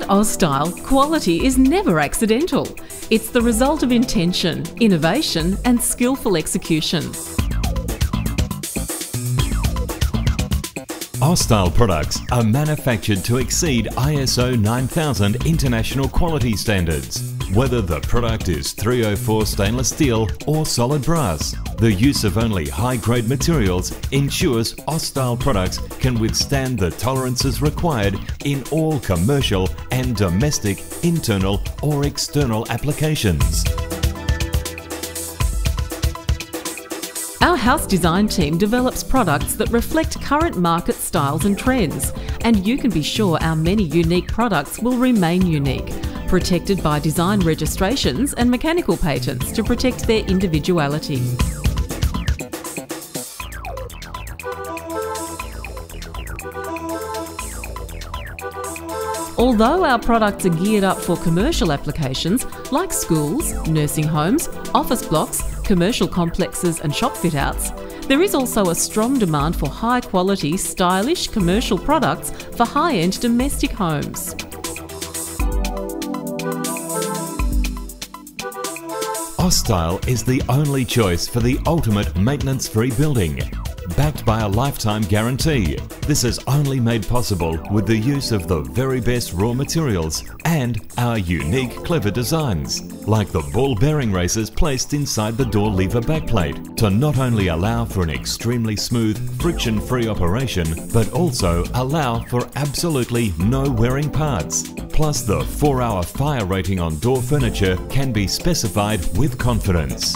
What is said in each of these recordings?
Austyle, quality is never accidental. It's the result of intention, innovation and skillful execution. Austyle products are manufactured to exceed ISO 9000 international quality standards. Whether the product is 304 stainless steel or solid brass, the use of only high-grade materials ensures Austyle products can withstand the tolerances required in all commercial and domestic, internal or external applications. Our house design team develops products that reflect current market styles and trends, and you can be sure our many unique products will remain unique, protected by design registrations and mechanical patents to protect their individuality. Although our products are geared up for commercial applications like schools, nursing homes, office blocks, commercial complexes and shop fit-outs, there is also a strong demand for high-quality, stylish commercial products for high-end domestic homes. Austyle is the only choice for the ultimate maintenance-free building. Backed by a lifetime guarantee, this is only made possible with the use of the very best raw materials and our unique clever designs, like the ball bearing races placed inside the door lever backplate to not only allow for an extremely smooth, friction-free operation, but also allow for absolutely no wearing parts. Plus, the 4-hour fire rating on door furniture can be specified with confidence.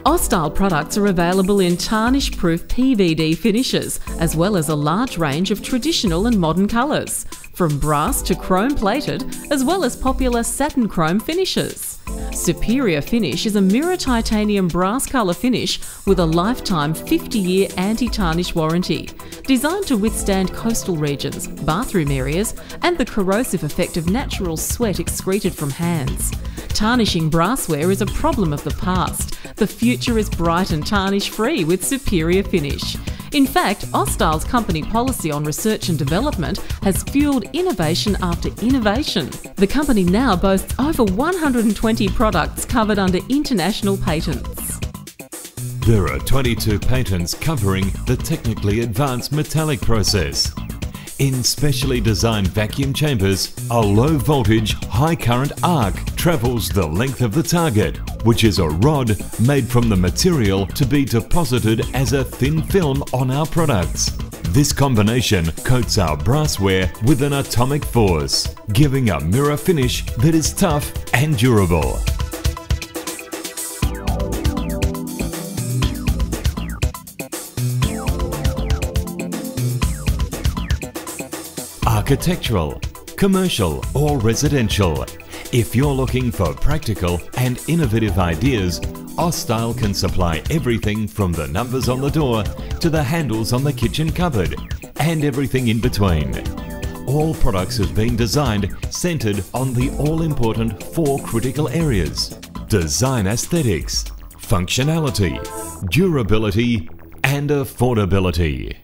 Austyle products are available in tarnish-proof PVD finishes, as well as a large range of traditional and modern colours, from brass to chrome-plated, as well as popular satin chrome finishes. Superior Finish is a mirror titanium brass colour finish with a lifetime 50-year anti-tarnish warranty, designed to withstand coastal regions, bathroom areas and the corrosive effect of natural sweat excreted from hands. Tarnishing brassware is a problem of the past. The future is bright and tarnish-free with Superior Finish. In fact, Austyle's company policy on research and development has fueled innovation after innovation. The company now boasts over 120 products covered under international patents. There are 22 patents covering the technically advanced metallic process. In specially designed vacuum chambers, a low-voltage, high-current arc travels the length of the target, which is a rod made from the material to be deposited as a thin film on our products. This combination coats our brassware with an atomic force, giving a mirror finish that is tough and durable. Architectural, commercial or residential. If you're looking for practical and innovative ideas, Austyle can supply everything from the numbers on the door to the handles on the kitchen cupboard and everything in between. All products have been designed centered on the all-important 4 critical areas: design aesthetics, functionality, durability and affordability.